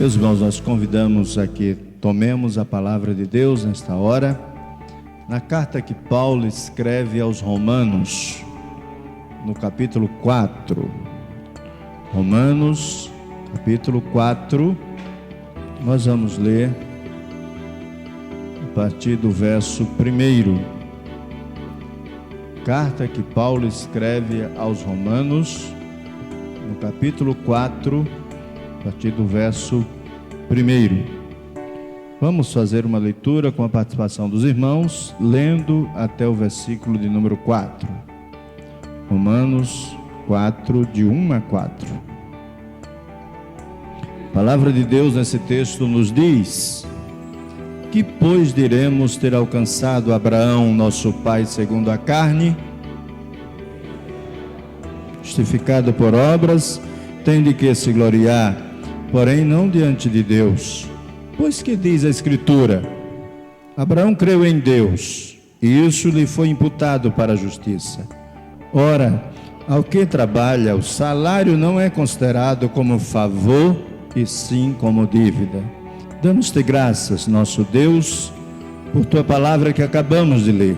Meus irmãos, nós convidamos a que tomemos a palavra de Deus nesta hora, na carta que Paulo escreve aos Romanos, no capítulo 4. Romanos, capítulo 4, nós vamos ler a partir do verso 1. Carta que Paulo escreve aos Romanos, no capítulo 4, a partir do verso 1. Vamos fazer uma leitura com a participação dos irmãos, lendo até o versículo de número 4. Romanos 4, de 1 a 4. A palavra de Deus nesse texto nos diz: que pois diremos ter alcançado Abraão, nosso pai segundo a carne? Justificado por obras, tem de que se gloriar, porém não diante de Deus. Pois que diz a Escritura: Abraão creu em Deus, e isso lhe foi imputado para a justiça. Ora, ao que trabalha, o salário não é considerado como favor, e sim como dívida. Damos-te graças, nosso Deus, por tua palavra que acabamos de ler.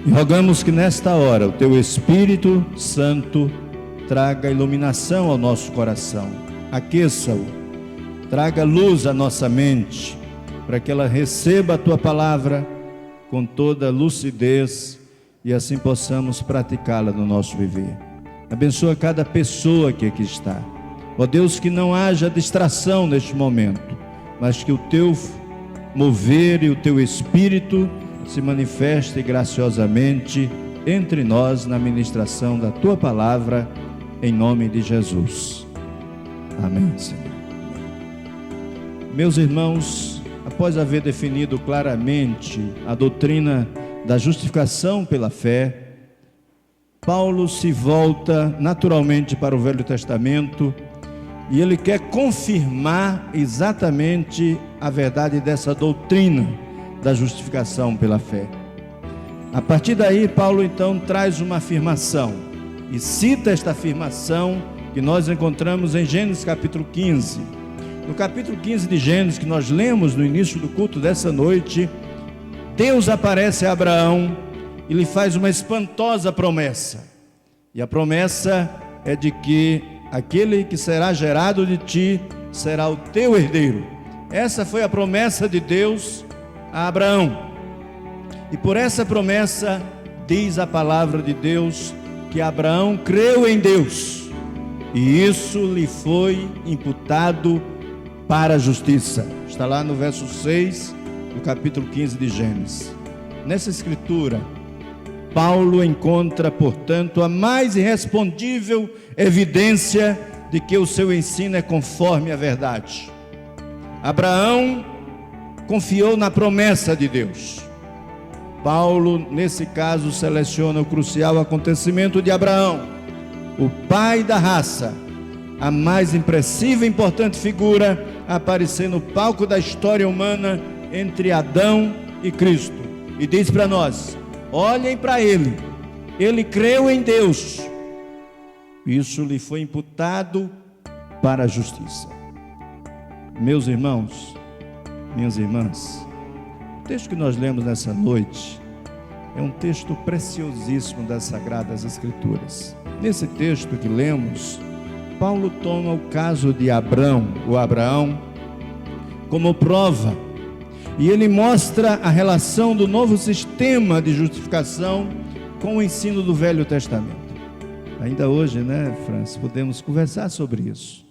E rogamos que nesta hora o teu Espírito Santo traga iluminação ao nosso coração, aqueça-o, traga luz à nossa mente, para que ela receba a tua palavra com toda lucidez e assim possamos praticá-la no nosso viver. Abençoa cada pessoa que aqui está. Ó Deus, que não haja distração neste momento, mas que o teu mover e o teu Espírito se manifeste graciosamente entre nós na ministração da tua palavra, em nome de Jesus. Amém, Senhor. Meus irmãos, após haver definido claramente a doutrina da justificação pela fé, Paulo se volta naturalmente para o Velho Testamento e ele quer confirmar exatamente a verdade dessa doutrina da justificação pela fé. A partir daí, Paulo então traz uma afirmação e cita esta afirmação que nós encontramos em Gênesis capítulo 15. No capítulo 15 de Gênesis, que nós lemos no início do culto dessa noite, Deus aparece a Abraão e lhe faz uma espantosa promessa. E a promessa é de que aquele que será gerado de ti será o teu herdeiro. Essa foi a promessa de Deus a Abraão. E por essa promessa, diz a palavra de Deus, que Abraão creu em Deus, e isso lhe foi imputado para a justiça. Está lá no verso 6 do capítulo 15 de Gênesis. Nessa escritura, Paulo encontra, portanto, a mais irrespondível evidência de que o seu ensino é conforme a verdade. Abraão confiou na promessa de Deus. Paulo, nesse caso, seleciona o crucial acontecimento de Abraão, o pai da raça, a mais impressiva e importante figura a aparecer no palco da história humana entre Adão e Cristo. E diz para nós: olhem para ele creu em Deus, isso lhe foi imputado para a justiça. Meus irmãos, minhas irmãs, o texto que nós lemos nessa noite é um texto preciosíssimo das Sagradas Escrituras. Nesse texto que lemos, Paulo toma o caso de Abraão, como prova, e ele mostra a relação do novo sistema de justificação com o ensino do Velho Testamento. Ainda hoje, Francis, podemos conversar sobre isso.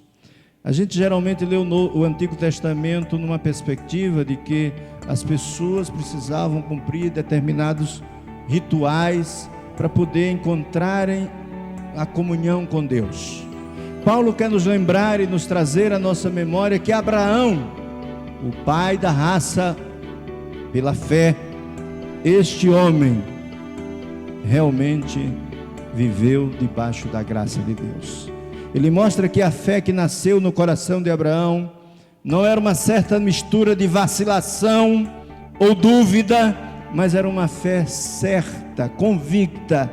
A gente geralmente lê o Antigo Testamento numa perspectiva de que as pessoas precisavam cumprir determinados rituais para poder encontrarem a comunhão com Deus. Paulo quer nos lembrar e nos trazer à nossa memória que Abraão, o pai da raça pela fé, este homem realmente viveu debaixo da graça de Deus. Ele mostra que a fé que nasceu no coração de Abraão não era uma certa mistura de vacilação ou dúvida, mas era uma fé certa, convicta,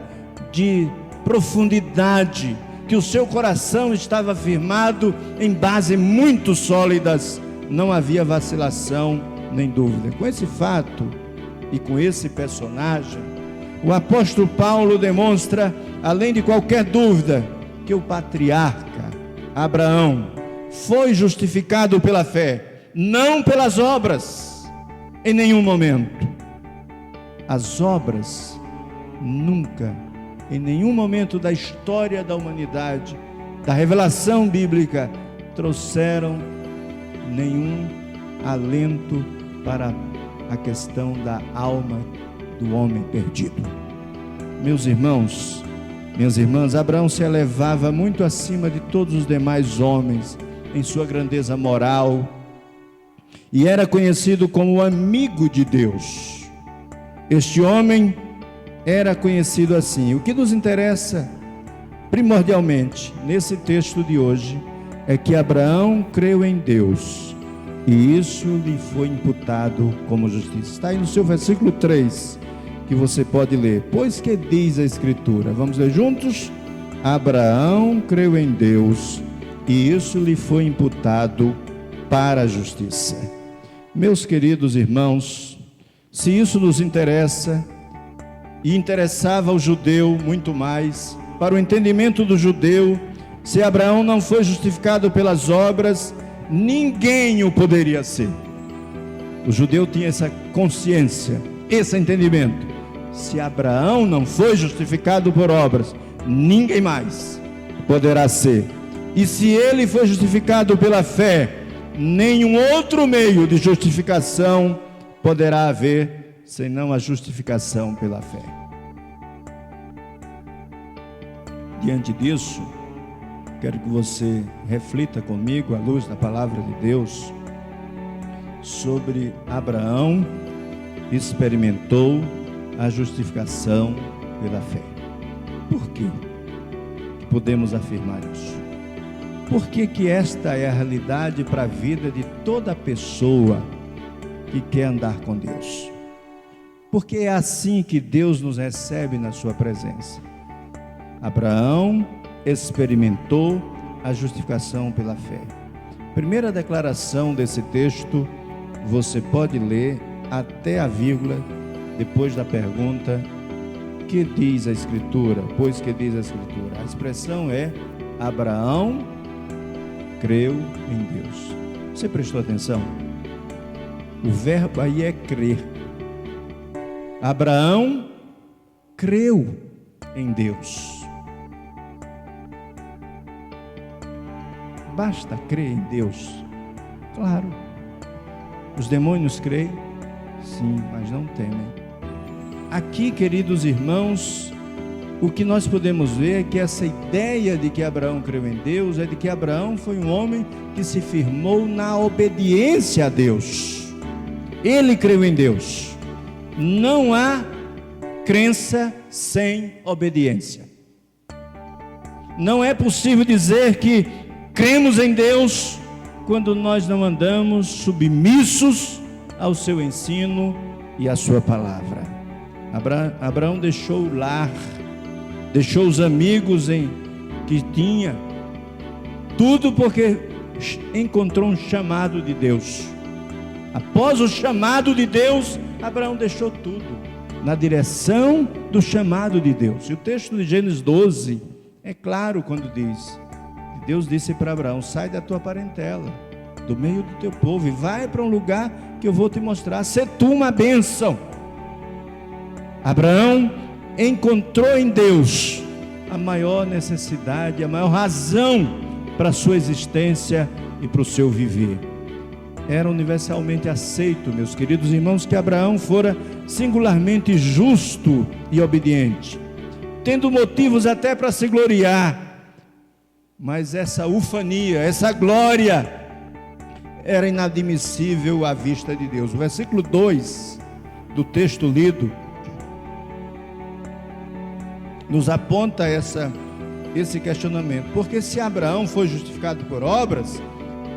de profundidade, que o seu coração estava firmado em bases muito sólidas, não havia vacilação nem dúvida. Com esse fato e com esse personagem, o apóstolo Paulo demonstra, além de qualquer dúvida, que o patriarca Abraão foi justificado pela fé, não pelas obras, em nenhum momento. As obras nunca, em nenhum momento da história da humanidade, da revelação bíblica, trouxeram nenhum alento para a questão da alma do homem perdido. Meus irmãos, minhas irmãs, Abraão se elevava muito acima de todos os demais homens em sua grandeza moral e era conhecido como o amigo de Deus. Este homem era conhecido assim. O que nos interessa primordialmente nesse texto de hoje é que Abraão creu em Deus e isso lhe foi imputado como justiça. Está aí no seu versículo 3, que você pode ler. Pois que diz a Escritura? Vamos ler juntos? Abraão creu em Deus e isso lhe foi imputado para a justiça. Meus queridos irmãos, se isso nos interessa, e interessava ao judeu muito mais, para o entendimento do judeu, se Abraão não foi justificado pelas obras, ninguém o poderia ser. O judeu tinha essa consciência, esse entendimento. Se Abraão não foi justificado por obras, ninguém mais poderá ser. E se ele foi justificado pela fé, nenhum outro meio de justificação poderá haver, senão a justificação pela fé. Diante disso, quero que você reflita comigo, à luz da palavra de Deus, sobre Abraão experimentou a justificação pela fé. Por quê que podemos afirmar isso? Por que esta é a realidade para a vida de toda pessoa que quer andar com Deus? Porque é assim que Deus nos recebe na sua presença. Abraão experimentou a justificação pela fé. Primeira declaração desse texto, você pode ler até a vírgula, depois da pergunta, que diz a Escritura? Pois que diz a Escritura? A expressão é, Abraão creu em Deus. Você prestou atenção? O verbo aí é crer. Abraão creu em Deus. Basta crer em Deus? Claro. Os demônios creem? Sim, mas não temem. Aqui, queridos irmãos, o que nós podemos ver é que essa ideia de que Abraão creu em Deus é de que Abraão foi um homem que se firmou na obediência a Deus. Ele creu em Deus. Não há crença sem obediência. Não é possível dizer que cremos em Deus quando nós não andamos submissos ao seu ensino e à sua palavra. Abraão deixou o lar, deixou os amigos que tinha, tudo porque encontrou um chamado de Deus. Após o chamado de Deus, Abraão deixou tudo na direção do chamado de Deus. E o texto de Gênesis 12 é claro quando diz: Deus disse para Abraão: sai da tua parentela, do meio do teu povo, e vai para um lugar que eu vou te mostrar, ser tu uma bênção. Abraão encontrou em Deus a maior necessidade, a maior razão para a sua existência e para o seu viver. Era universalmente aceito, meus queridos irmãos, que Abraão fora singularmente justo e obediente, tendo motivos até para se gloriar. Mas essa ufania, essa glória, era inadmissível à vista de Deus. O versículo 2 do texto lido nos aponta esse questionamento. Porque se Abraão foi justificado por obras,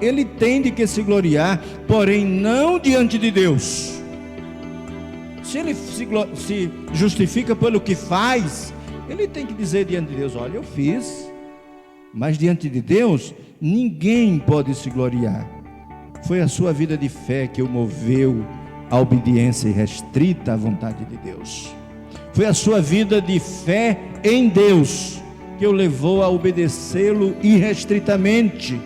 ele tem de que se gloriar, porém não diante de Deus. Se ele se justifica pelo que faz, ele tem que dizer diante de Deus: olha, eu fiz, mas diante de Deus, ninguém pode se gloriar. Foi a sua vida de fé que o moveu à obediência irrestrita à vontade de Deus. Foi a sua vida de fé em Deus que o levou a obedecê-lo irrestritamente.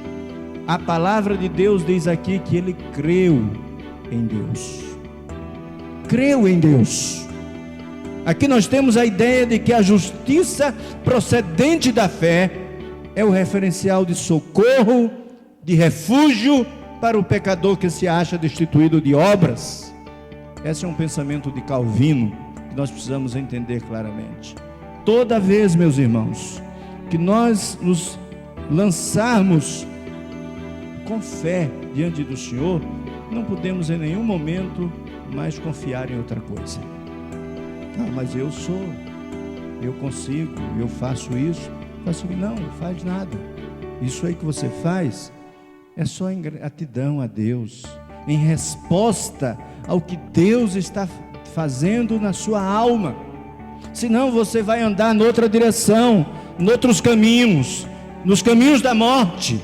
A palavra de Deus diz aqui que ele creu em Deus. Creu em Deus. Aqui nós temos a ideia de que a justiça procedente da fé é o referencial de socorro, de refúgio para o pecador que se acha destituído de obras. Esse é um pensamento de Calvino que nós precisamos entender claramente. Toda vez, meus irmãos, que nós nos lançarmos com fé diante do Senhor, não podemos em nenhum momento mais confiar em outra coisa. Mas eu consigo, eu faço isso. Não faz nada. Isso aí que você faz é só em gratidão a Deus, em resposta ao que Deus está fazendo na sua alma. Senão você vai andar noutra direção, noutros caminhos, nos caminhos da morte.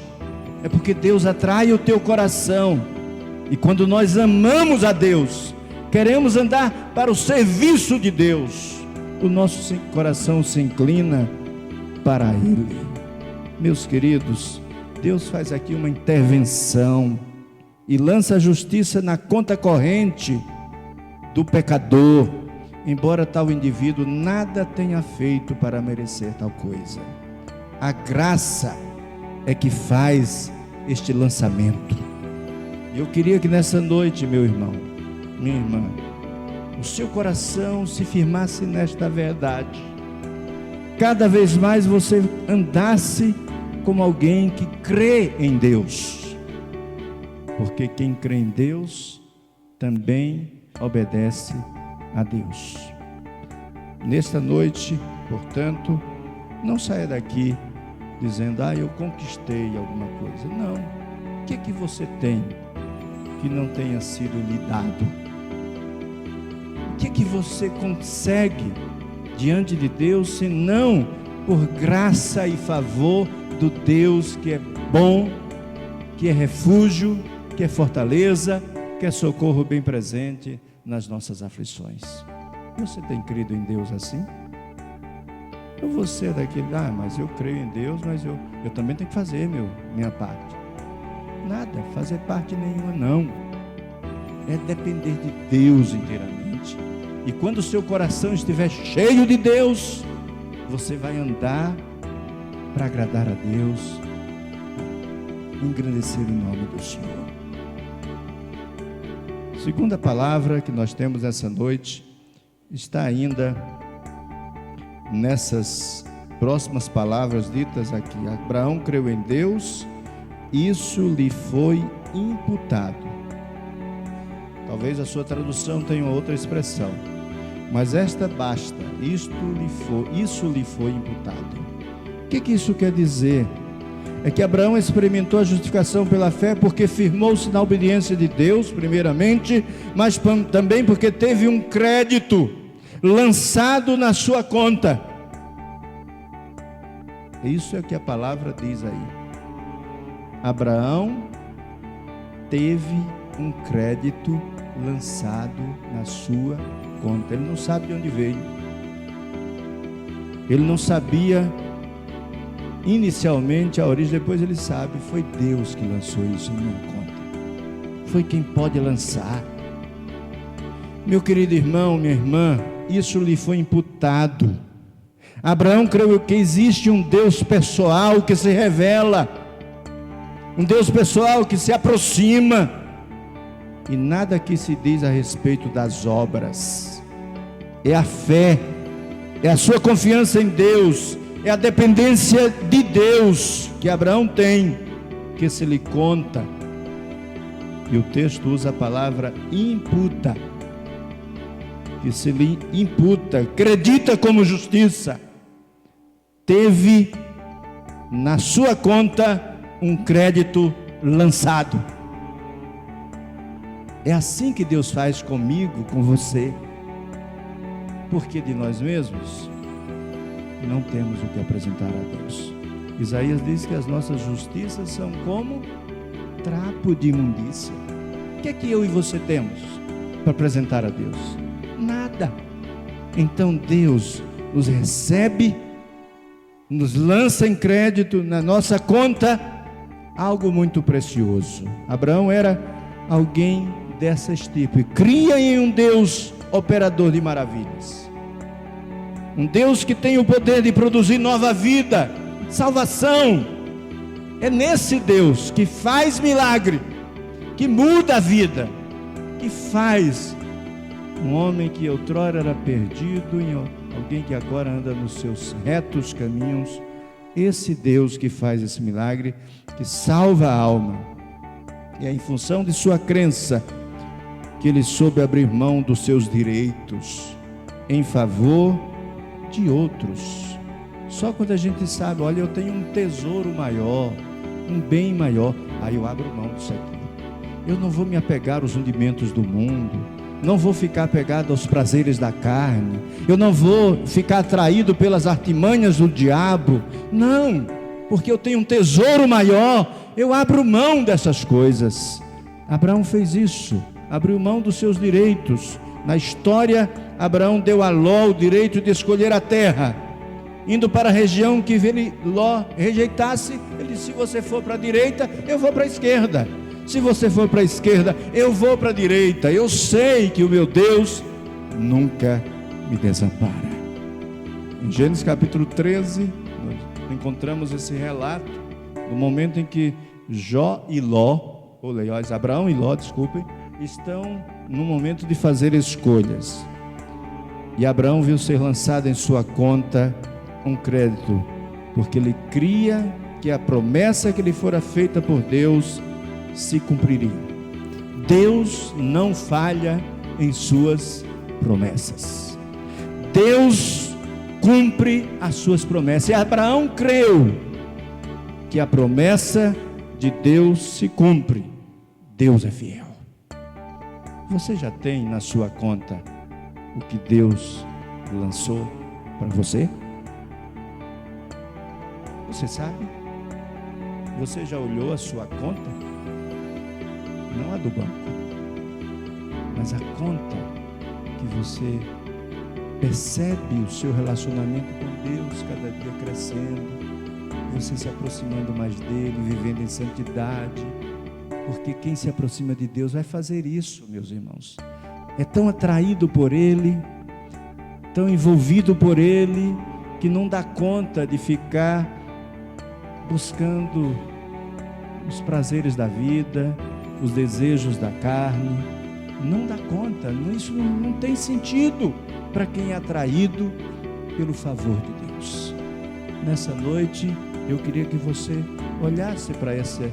É porque Deus atrai o teu coração, e quando nós amamos a Deus, queremos andar para o serviço de Deus, o nosso coração se inclina para Ele. Meus queridos, Deus faz aqui uma intervenção e lança a justiça na conta corrente do pecador, embora tal indivíduo nada tenha feito para merecer tal coisa. A graça é que faz este lançamento. Eu queria que nessa noite, meu irmão, minha irmã, o seu coração se firmasse nesta verdade. Cada vez mais você andasse como alguém que crê em Deus, porque quem crê em Deus também obedece a Deus. Nesta noite, portanto, não saia daqui dizendo: eu conquistei alguma coisa. Não. O que você tem que não tenha sido lhe dado? O que você consegue diante de Deus, se não por graça e favor do Deus que é bom, que é refúgio, que é fortaleza, que é socorro bem presente nas nossas aflições? Você tem crido em Deus assim? Ou você é daquele: mas eu creio em Deus, mas eu também tenho que fazer minha parte? Nada, fazer parte nenhuma não. É depender de Deus inteiramente. E quando o seu coração estiver cheio de Deus, você vai andar para agradar a Deus, engrandecer o nome do Senhor. Segunda palavra que nós temos essa noite está ainda nessas próximas palavras ditas aqui. Abraão creu em Deus, isso lhe foi imputado. Talvez a sua tradução tenha outra expressão, mas esta basta: isso lhe foi imputado. O que isso quer dizer? É que Abraão experimentou a justificação pela fé porque firmou-se na obediência de Deus, primeiramente, mas também porque teve um crédito lançado na sua conta. Isso é o que a palavra diz aí. Abraão teve um crédito lançado na sua conta. Ele não sabe de onde veio. Ele não sabia inicialmente a origem, depois ele sabe. Foi Deus que lançou isso em minha conta. Foi quem pode lançar. Meu querido irmão, minha irmã, isso lhe foi imputado. Abraão creu que existe um Deus pessoal que se revela, um Deus pessoal que se aproxima, e nada aqui se diz a respeito das obras. É a fé, é a sua confiança em Deus, é a dependência de Deus que Abraão tem, que se lhe conta. E o texto usa a palavra imputa, que se lhe imputa, acredita como justiça. Teve na sua conta um crédito lançado. É assim que Deus faz comigo, com você. Porque de nós mesmos não temos o que apresentar a Deus. Isaías diz que as nossas justiças são como trapo de imundícia. O que é que eu e você temos para apresentar a Deus? Nada. Então Deus nos recebe, nos lança em crédito na nossa conta algo muito precioso. Abraão era alguém dessa estirpe, cria em um Deus operador de maravilhas, um Deus que tem o poder de produzir nova vida, salvação. É nesse Deus que faz milagre, que muda a vida, que faz um homem que outrora era perdido em alguém que agora anda nos seus retos caminhos. Esse Deus que faz esse milagre, que salva a alma. E é em função de sua crença que ele soube abrir mão dos seus direitos em favor de outros. Só quando a gente sabe, olha, eu tenho um tesouro maior, um bem maior, aí eu abro mão disso aqui. Eu não vou me apegar aos rudimentos do mundo, não vou ficar apegado aos prazeres da carne, eu não vou ficar atraído pelas artimanhas do diabo, não, porque eu tenho um tesouro maior, eu abro mão dessas coisas. Abraão fez isso, abriu mão dos seus direitos. Na história, Abraão deu a Ló o direito de escolher a terra, indo para a região que Ló rejeitasse. Ele disse: se você for para a direita, eu vou para a esquerda. Se você for para a esquerda, eu vou para a direita. Eu sei que o meu Deus nunca me desampara. Em Gênesis capítulo 13, nós encontramos esse relato do momento em que Abraão e Ló, estão no momento de fazer escolhas. E Abraão viu ser lançado em sua conta um crédito, porque ele cria que a promessa que lhe fora feita por Deus se cumpriria. Deus não falha em suas promessas. Deus cumpre as suas promessas. E Abraão creu que a promessa de Deus se cumpre. Deus é fiel. Você já tem na sua conta o que Deus lançou para você? Você sabe? Você já olhou a sua conta? Não a do banco, mas a conta que você percebe o seu relacionamento com Deus cada dia crescendo, você se aproximando mais dele, vivendo em santidade, porque quem se aproxima de Deus vai fazer isso, meus irmãos. É tão atraído por Ele, tão envolvido por Ele, que não dá conta de ficar buscando os prazeres da vida, os desejos da carne. Não dá conta, isso não tem sentido para quem é atraído pelo favor de Deus. Nessa noite, eu queria que você olhasse para esse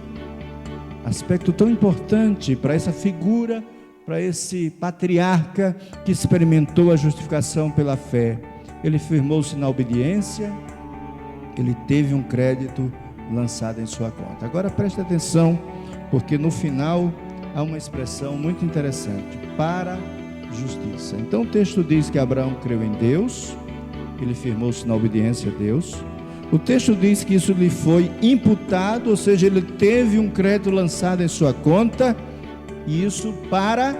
aspecto tão importante, para essa figura, para esse patriarca que experimentou a justificação pela fé. Ele firmou-se na obediência, ele teve um crédito lançado em sua conta. Agora preste atenção, porque no final há uma expressão muito interessante: para justiça. Então o texto diz que Abraão creu em Deus, ele firmou-se na obediência a Deus. O texto diz que isso lhe foi imputado, ou seja, ele teve um crédito lançado em sua conta, e isso para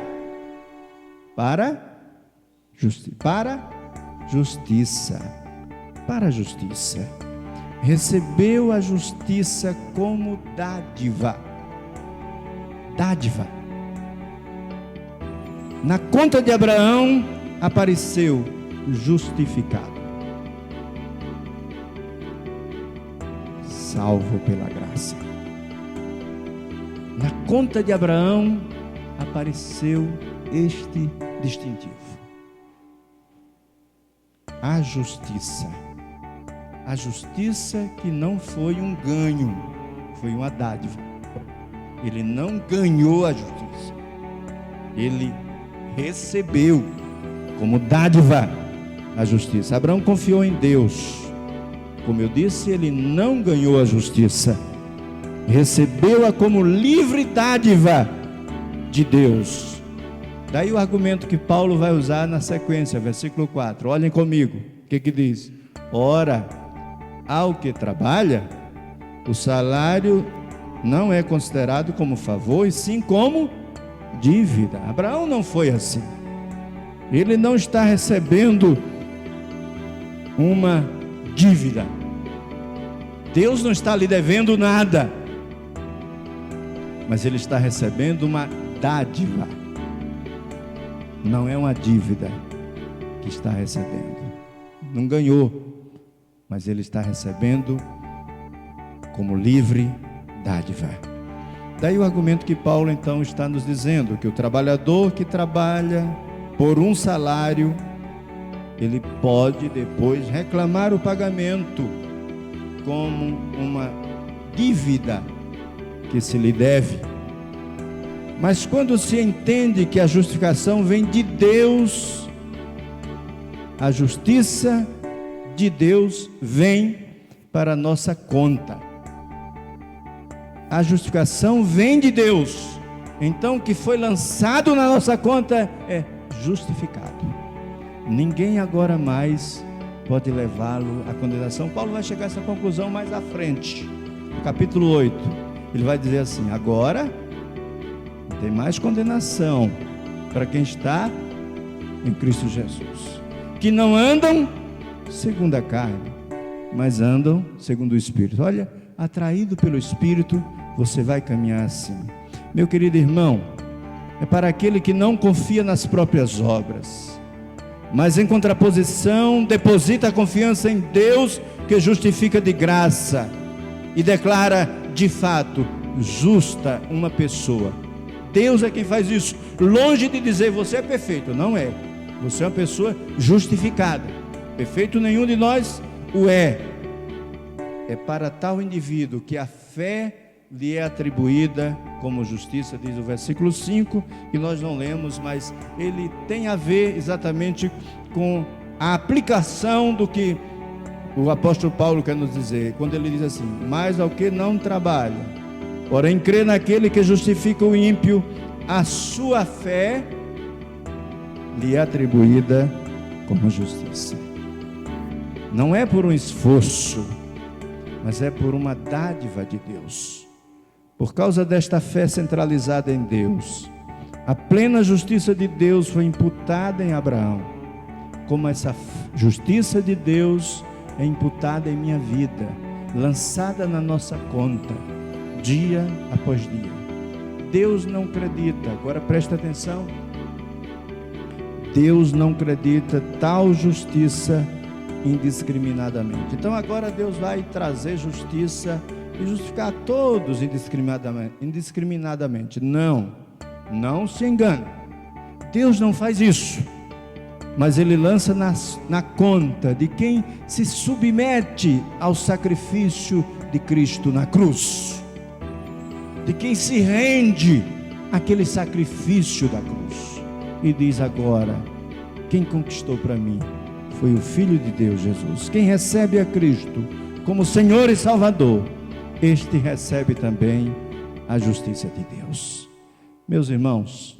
justiça. Recebeu a justiça como dádiva. Na conta de Abraão apareceu justificado, salvo pela graça. Na conta de Abraão apareceu este distintivo: a justiça. A justiça que não foi um ganho, foi uma dádiva. Ele não ganhou a justiça, ele recebeu como dádiva a justiça. Abraão confiou em Deus. Como eu disse, ele não ganhou a justiça, recebeu-a como livre dádiva de Deus. Daí o argumento que Paulo vai usar na sequência, versículo 4. Olhem comigo, o que diz? Ora, ao que trabalha, O salário não é considerado como favor, e sim como dívida. Abraão não foi assim. Ele não está recebendo uma dívida. Deus não está lhe devendo nada, mas ele está recebendo uma dádiva. Não é uma dívida que está recebendo. Não ganhou, mas ele está recebendo como livre dádiva. Daí o argumento que Paulo então está nos dizendo, que o trabalhador que trabalha por um salário, ele pode depois reclamar o pagamento como uma dívida que se lhe deve. Mas quando se entende que a justificação vem de Deus, a justiça de Deus vem para a nossa conta. A justificação vem de Deus. Então o que foi lançado na nossa conta é justificado. Ninguém agora mais pode levá-lo à condenação. Paulo vai chegar a essa conclusão mais à frente, no capítulo 8. Ele vai dizer assim: agora não tem mais condenação para quem está em Cristo Jesus, que não andam segundo a carne, mas andam segundo o Espírito. Olha, atraído pelo Espírito, você vai caminhar assim. Meu querido irmão, é para aquele que não confia nas próprias obras, mas em contraposição deposita a confiança em Deus, que justifica de graça e declara de fato justa uma pessoa. Deus é quem faz isso, longe de dizer você é perfeito. Não é. Você é uma pessoa justificada. Perfeito nenhum de nós o é. É para tal indivíduo que a fé lhe é atribuída como justiça, diz o versículo 5, que nós não lemos, mas ele tem a ver exatamente com a aplicação do que o apóstolo Paulo quer nos dizer, quando ele diz assim: mas ao que não trabalha, porém crê naquele que justifica o ímpio, a sua fé lhe é atribuída como justiça. Não é por um esforço, mas é por uma dádiva de Deus. Por causa desta fé centralizada em Deus, a plena justiça de Deus foi imputada em Abraão, como essa justiça de Deus é imputada em minha vida, lançada na nossa conta, dia após dia. Deus não acredita, agora presta atenção, Deus não acredita tal justiça indiscriminadamente. Então agora Deus vai trazer justiça e justificar a todos indiscriminadamente. Não se engane, Deus não faz isso, mas Ele lança na conta de quem se submete ao sacrifício de Cristo na cruz, de quem se rende àquele sacrifício da cruz, e diz agora: quem conquistou para mim foi o Filho de Deus, Jesus. Quem recebe a Cristo como Senhor e Salvador, este recebe também a justiça de Deus. Meus irmãos,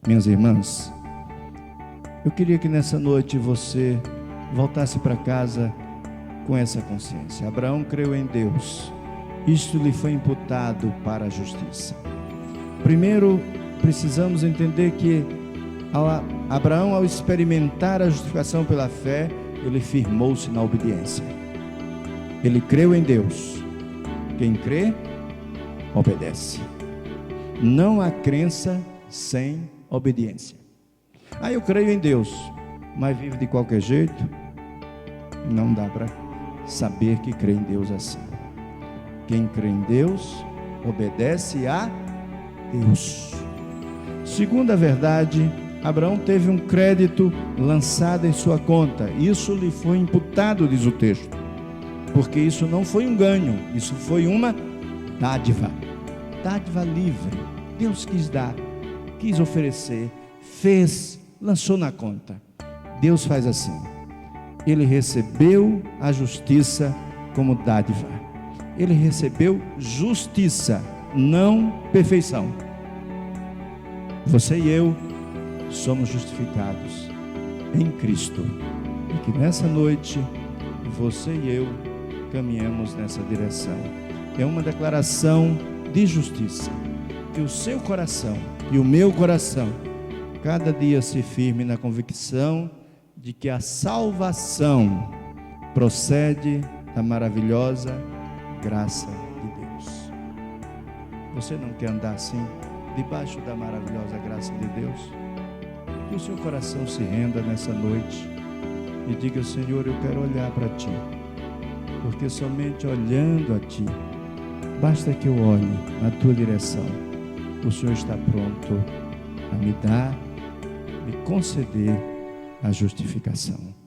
minhas irmãs, eu queria que nessa noite você voltasse para casa com essa consciência. Abraão creu em Deus, isto lhe foi imputado para a justiça. Primeiro, precisamos entender que Abraão, ao experimentar a justificação pela fé, ele firmou-se na obediência. Ele creu em Deus. Quem crê, obedece. Não há crença sem obediência. Eu creio em Deus, mas vivo de qualquer jeito. Não dá para saber que crê em Deus assim. Quem crê em Deus, obedece a Deus. Segunda verdade, Abraão teve um crédito lançado em sua conta. Isso lhe foi imputado, diz o texto, porque isso não foi um ganho, isso foi uma dádiva. Dádiva livre. Deus quis dar, quis oferecer, fez, lançou na conta. Deus faz assim. Ele recebeu a justiça como dádiva. Ele recebeu justiça, não perfeição. Você e eu somos justificados em Cristo, e que nessa noite você e eu caminhamos nessa direção. é uma declaração de justiça. Que o seu coração e o meu coração cada dia se firme na convicção de que a salvação procede da maravilhosa graça de Deus. Você não quer andar assim, debaixo da maravilhosa graça de Deus? Que o seu coração se renda nessa noite e diga: Senhor, eu quero olhar para Ti, porque somente olhando a Ti, basta que eu olhe na Tua direção, o Senhor está pronto a me dar, me conceder a justificação.